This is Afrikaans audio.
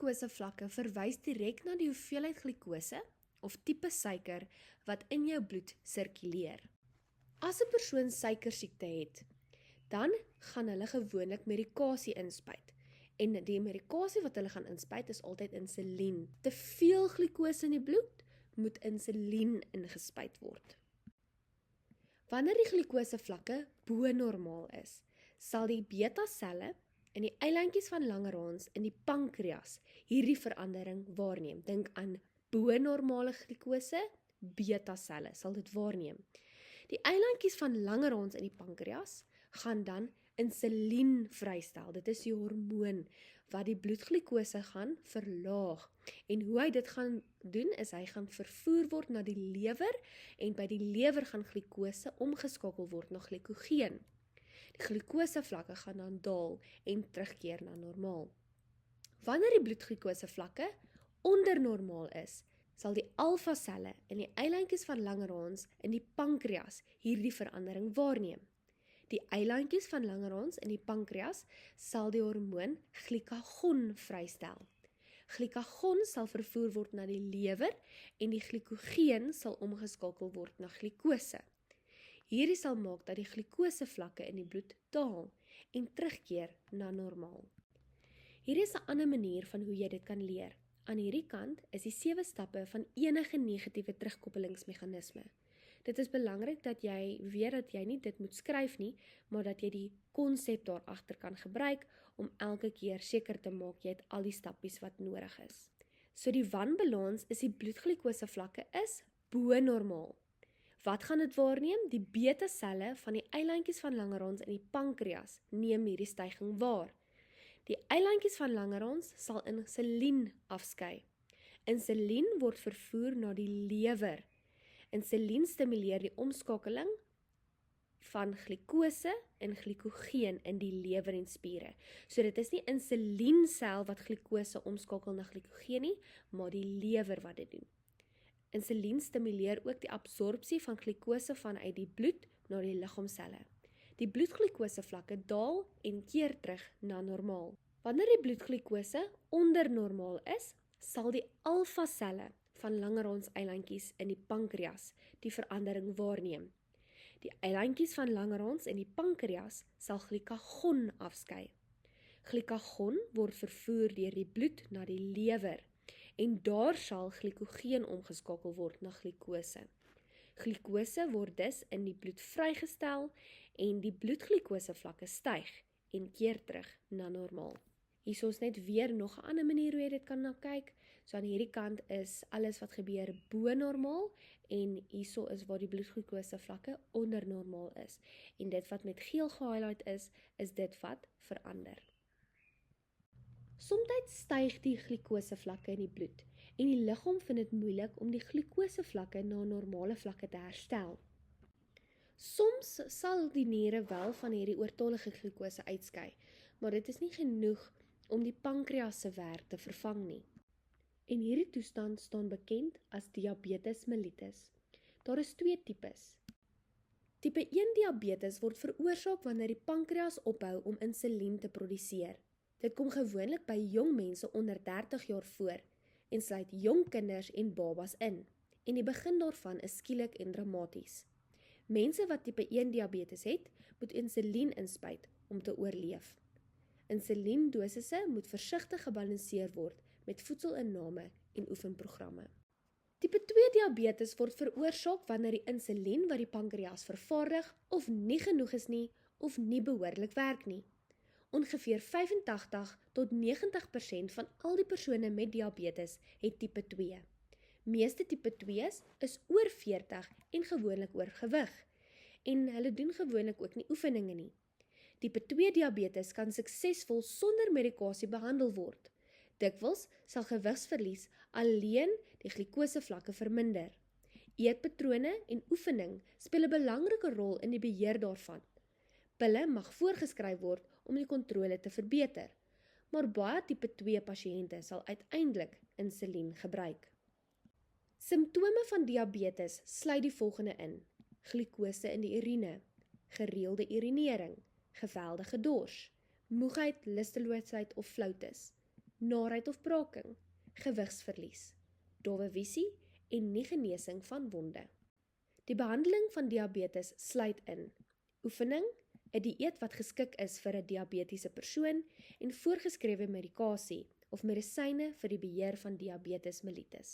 glikosevlakke verwys direk na die hoeveelheid glikose of tipe suiker wat in jou bloed sirkuleer. As 'n persoon suikersiekte het, dan gaan hulle gewoonlik medikasie inspuit. En die medikasie wat hulle gaan inspuit is altyd insulien. Te veel glikose in die bloed moet insulien ingespuit word. Wanneer die glikosevlakke bo normaal is, sal die beta-selle en die eilandjies van Langerhans in die pankreas hierdie verandering waarneem. Dink aan bo normale glikose, beta-selle sal dit waarneem. Die eilandjies van Langerhans in die pankreas gaan dan insulien vrystel. Dit is die hormoon wat die bloedglikose gaan verlaag. En hoe hy dit gaan doen is hy gaan vervoer word na die lewer en by die lewer gaan glikose omgeskakel word na glikogeen. Die glikosevlakke gaan dan daal en terugkeer na normaal. Wanneer die bloedglikosevlakke onder normaal is, sal die alfa-selle in die eilandjies van Langerhans in die pankreas hierdie verandering waarneem. Die eilandjies van Langerhans in die pankreas sal die hormoon glikagon vrystel. Glikagon sal vervoer word na die lewer en die glikogeen sal omgeskakel word na glikose. Hierdie sal maak dat die glikosevlakke in die bloed daal en terugkeer na normaal. Hier is 'n ander manier van hoe jy dit kan leer. Aan hierdie kant is die 7 stappe van enige negatiewe terugkoppelingsmeganisme. Dit is belangrik dat jy weet dat jy nie dit moet skryf nie, maar dat jy die konsep daar agter kan gebruik om elke keer seker te maak jy het al die stappies wat nodig is. So die wanbalans is die bloedglikosevlakke is bo normaal. Wat gaan dit waarneem? Die beta-selle van die eilandjies van Langerhans in die pankreas neem hierdie styging waar. Die eilandjies van Langerhans sal insulien afskei. Insulien word vervoer na die lewer. Insulien stimuleer die omskakeling van glikose en glikogeen in die lewer en spiere. So dit is nie insuliensel wat glikose omskakel na glikogeen nie, maar die lewer wat dit doen. Insulien stimuleer ook die absorpsie van glikose vanuit die bloed na die liggaamselle. Die bloedglikosevlakke daal en keer terug na normaal. Wanneer die bloedglikose onder normaal is, sal die alfa-selle van Langerhans eilandjies in die pankreas die verandering waarneem. Die eilandjies van Langerhans in die pankreas sal glikagon afskei. Glikagon word vervoer deur die bloed na die lewer en daar sal glikogeen omgeskakel word na glikose. Glikose word dus in die bloed vrygestel en die bloedglikosevlakke styg en keer terug na normaal. Hier is net weer nog 'n ander manier hoe jy dit kan na kyk. So aan hierdie kant is alles wat gebeur bo normaal en hierso is waar die bloedglikosevlakke onder normaal is. En dit wat met geel gehighlight is dit wat verander. Somtyds styg die glikosevlakke in die bloed en die liggaam vind dit moeilik om die glikosevlakke na normale vlakke te herstel. Soms sal die niere wel van hierdie oortollige glikose uitskei, maar dit is nie genoeg om die pankreas se werk te vervang nie. En hierdie toestand staan bekend as diabetes mellitus. Daar is 2 tipes. Tipe 1 diabetes word veroorsaak wanneer die pankreas ophou om insulien te produseer. Dit kom gewoonlik by jong mense onder 30 jaar voor en sluit jong kinders en babas in. En die begin daarvan is skielik en dramaties. Mense wat tipe 1 diabetes het, moet insulien inspuit om te oorleef. Insuliendosisse moet versigtig gebalanseer word met voedselinname en oefenprogramme. Tipe 2 diabetes word veroorsaak wanneer die insulien wat die pankreas vervaardig of nie genoeg is nie of nie behoorlik werk nie. Ongeveer 85 tot 90% van al die persone met diabetes het tipe 2. Meeste tipe 2's is oor 40 en gewoonlik oorgewig en hulle doen gewoonlik ook nie oefeninge nie. Tipe 2 diabetes kan suksesvol sonder medikasie behandel word. Dikwels sal gewigsverlies alleen die glikosevlakke verminder. Eetpatrone en oefening speel 'n belangrike rol in die beheer daarvan. Pille mag voorgeskryf word om die kontrole te verbeter, maar baie tipe 2 pasiënte sal uiteindelik insulien gebruik. Simptome van diabetes sluit die volgende in: glikose in die urine, gereelde urinering, geweldige dors, moegheid, lusteloosheid of flauwtes, naarheid of braking, gewigsverlies, dowwe visie en nie genesing van wonde. Die behandeling van diabetes sluit in oefening, 'n dieet wat geskik is vir 'n diabetiese persoon en voorgeskrewe medikasie of medisyne vir die beheer van diabetes mellitus.